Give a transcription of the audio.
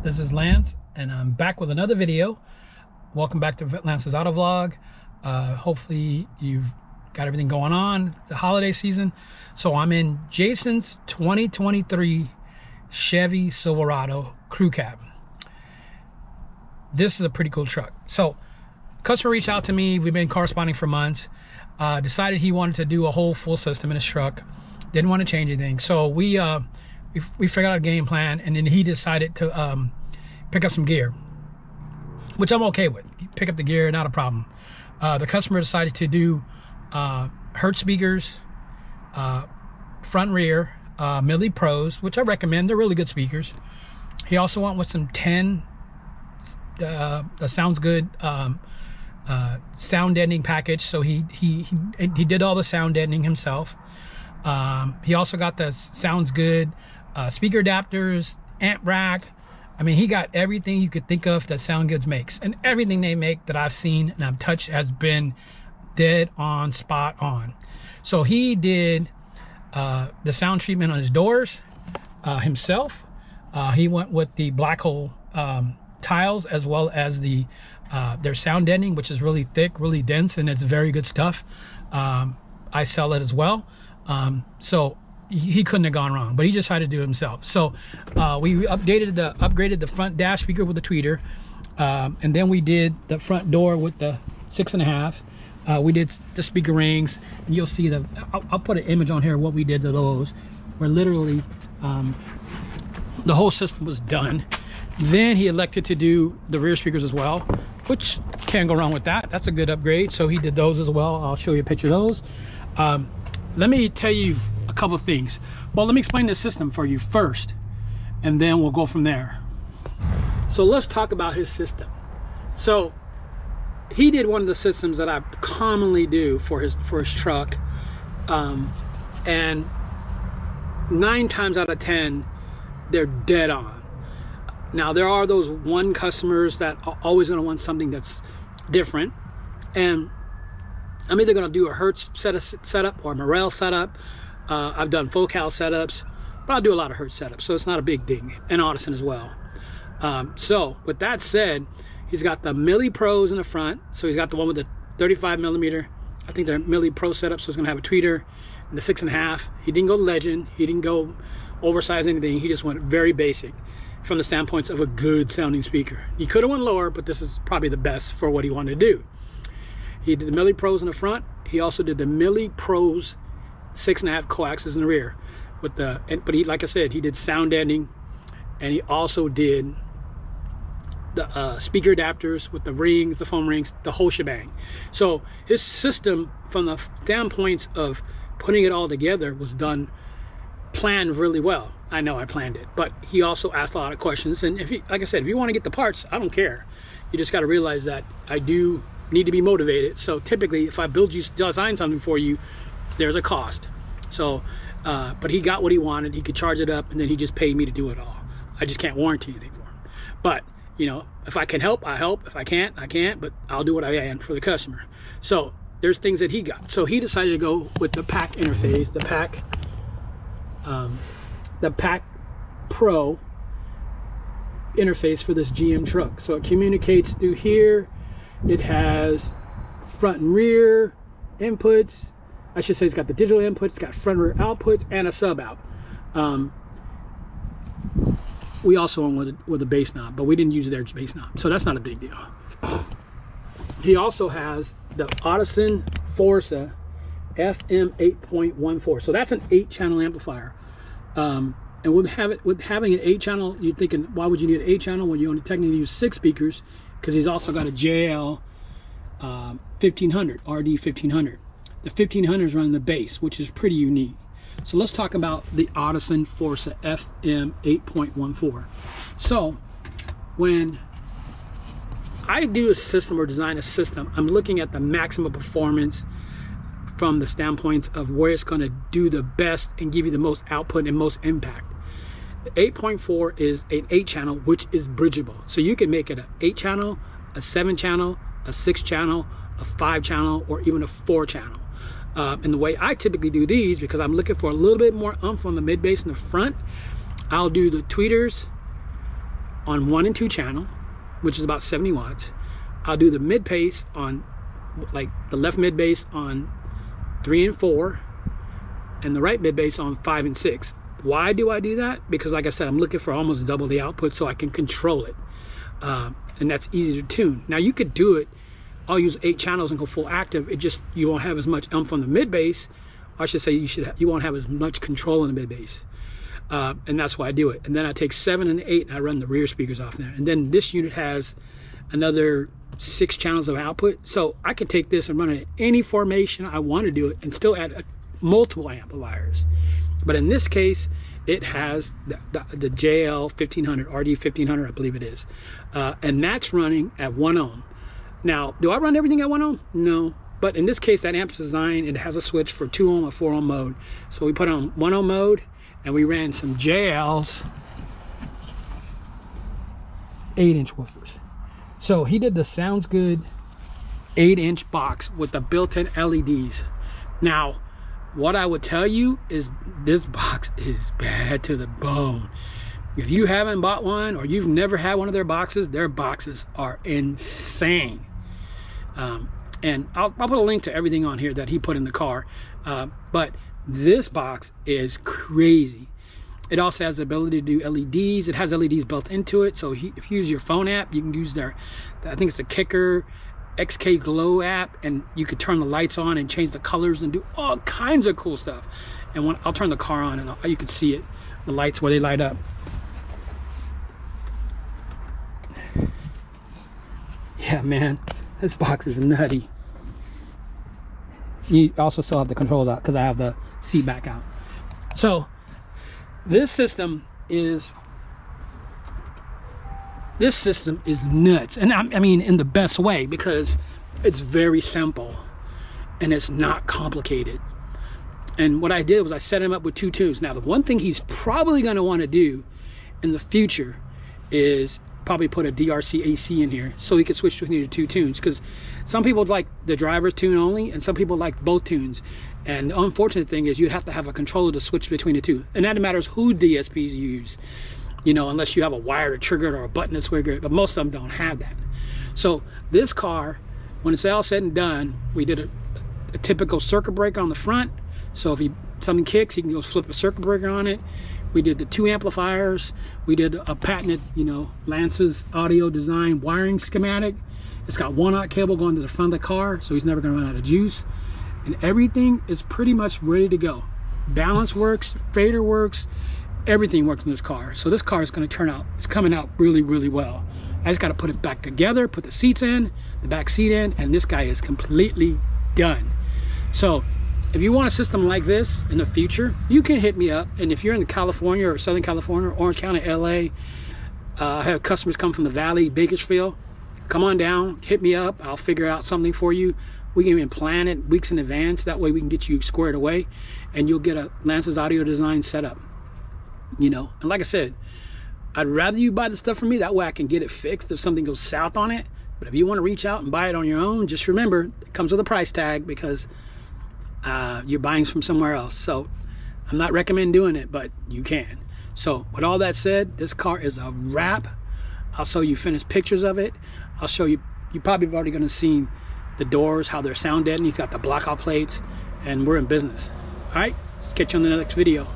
This is Lance, and I'm back with another video. Welcome back to Lance's Auto Vlog. Hopefully you've got everything going on. It's a holiday season. So I'm in Jason's 2023 Chevy Silverado Crew Cab. This is a pretty cool truck. So customer reached out to me. We've been corresponding for months. Decided he wanted to do a whole full system in his truck. Didn't want to change anything. So we figured out a game plan, and then he decided to pick up some gear, which I'm okay with. Pick up the gear, not a problem. The customer decided to do Hertz speakers, front and rear, Milli Pros, which I recommend. They're really good speakers. He also went with some 10 sounds good sound deadening package. So he did all the sound deadening himself. He also got the sounds good speaker adapters, amp rack. I mean, he got everything you could think of that Sound Goods makes, and everything they make that I've seen and I've touched has been dead on, spot on. So he did the sound treatment on his doors himself. He went with the black hole tiles, as well as the their sound deadening, which is really thick, really dense, and it's very good stuff. I sell it as well. So he couldn't have gone wrong, but he just tried to do it himself. So we upgraded the front dash speaker with the tweeter, and then we did the front door with the 6.5. We did the speaker rings, and you'll see I'll put an image on here of what we did to those, where literally the whole system was done. Then he elected to do the rear speakers as well, which can't go wrong with that. That's a good upgrade. So he did those as well. I'll show you a picture of those. Let me tell you a couple of things. Well, let me explain the system for you first, and then we'll go from there. So let's talk about his system. So he did one of the systems that I commonly do for his truck, and 9 times out of 10 they're dead on. Now there are those one customers that are always going to want something that's different, and I'm either going to do a Hertz setup or a Morel setup. I've done Focal setups, but I'll do a lot of Hertz setups, so it's not a big thing, and Audison as well. So with that said, he's got the Milli Pros in the front. So he's got the one with the 35 millimeter. I think they're Milli Pro setup, so it's going to have a tweeter, and the 6.5. He didn't go Legend. He didn't go oversized anything. He just went very basic from the standpoints of a good sounding speaker. He could have went lower, but this is probably the best for what he wanted to do. He did the Milli Pros in the front. He also did the Milli Pros 6.5 coaxes in the rear. But he, like I said, he did sound deadening, and he also did the speaker adapters with the rings, the foam rings, the whole shebang. So his system, from the standpoints of putting it all together, was planned really well. I know I planned it, but he also asked a lot of questions. And like I said, if you want to get the parts, I don't care. You just got to realize that I do need to be motivated. So typically, if I design something for you, there's a cost. So but he got what he wanted. He could charge it up, and then he just paid me to do it all. I just can't warranty anything for him. But you know, if I can help, I help. If I can't, I can't, but I'll do what I can for the customer. So there's things that he got. So he decided to go with the Pac interface, the Pac Pro interface for this GM truck. So it communicates through here. It has front and rear inputs. I should say it's got the digital inputs, it's got front and rear outputs, and a sub out. We also went with a bass knob, but we didn't use their bass knob, so that's not a big deal. He also has the Audison Forza FM8.14. So that's an 8-channel amplifier. And with having an 8-channel, you're thinking, why would you need an 8-channel when you only technically use 6 speakers? Because he's also got a JL 1500, RD 1500. The 1500 is running the bass, which is pretty unique. So let's talk about the Audison Forza FM8.14. So when I do a system or design a system, I'm looking at the maximum performance from the standpoints of where it's going to do the best and give you the most output and most impact. The 8.4 is an 8-channel, which is bridgeable. So you can make it an 8-channel, a 7-channel, a 6-channel, a 5-channel, or even a 4-channel. And the way I typically do these, because I'm looking for a little bit more oomph on the mid bass in the front, I'll do the tweeters on 1 and 2 channel, which is about 70 watts. I'll do the mid bass on, like the left mid bass on 3 and 4, and the right mid bass on 5 and 6. Why do I do that? Because like I said, I'm looking for almost double the output so I can control it. And that's easy to tune. Now you could do it, I'll use 8 channels and go full active. It just, you won't have as much umph on the mid bass. I should say you won't have as much control in the mid bass. And that's why I do it. And then I take 7 and 8 and I run the rear speakers off there. And then this unit has another 6 channels of output. So I can take this and run it in any formation I want to do it and still add multiple amplifiers. But in this case, it has the JL 1500, RD 1500, I believe it is. And that's running at 1 ohm. Now, do I run everything at 1 ohm? No. But in this case, that amp's design, it has a switch for 2 ohm or 4 ohm mode. So we put on 1 ohm mode and we ran some JL's 8-inch woofers. So he did the Sounds Good 8-inch box with the built-in LEDs. Now, what I would tell you is this box is bad to the bone. If you haven't bought one or you've never had one of their boxes are insane. And I'll put a link to everything on here that he put in the car. But this box is crazy. It also has the ability to do LEDs. It has LEDs built into it. So if you use your phone app, you can use their, I think it's the Kicker XK Glow app, and you could turn the lights on and change the colors and do all kinds of cool stuff. And when I'll turn the car on and you can see it, the lights where they light up. Yeah, man, this box is nutty. You also still have the controls out because I have the seat back out. So this system is nuts, and I mean in the best way, because it's very simple and it's not complicated. And what I did was I set him up with 2 tunes. Now the one thing he's probably going to want to do in the future is probably put a DRC AC in here so he could switch between the 2 tunes, because some people like the driver's tune only and some people like both tunes. And the unfortunate thing is you'd have to have a controller to switch between the 2, and that matters who DSPs you use, you know, unless you have a wire to trigger it or a button to trigger it, but most of them don't have that. So this car, when it's all said and done, we did a typical circuit breaker on the front, so if something kicks, you can go flip a circuit breaker on it. We did the 2 amplifiers. We did a patented, you know, Lance's audio design wiring schematic. It's got 1-aught cable going to the front of the car, so he's never going to run out of juice. And everything is pretty much ready to go. Balance works, fader works, everything works in this car. So this car is going to turn out, it's coming out really, really well. I just got to put it back together, put the seats in, the back seat in, and this guy is completely done. So if you want a system like this in the future, you can hit me up. And if you're in California or Southern California, Orange County, LA, I have customers come from the Valley, Bakersfield, come on down, hit me up. I'll figure out something for you. We can even plan it weeks in advance. That way we can get you squared away and you'll get a Lance's audio design set up. You know, and like I said, I'd rather you buy the stuff from me. That way I can get it fixed if something goes south on it. But if you want to reach out and buy it on your own, just remember, it comes with a price tag because you're buying from somewhere else. So I'm not recommending doing it, but you can. So with all that said, this car is a wrap. I'll show you finished pictures of it. I'll show you, you probably have already going to see the doors, how they're sound deadened. He's got the blackout plates, and we're in business. All right, let's catch you on the next video.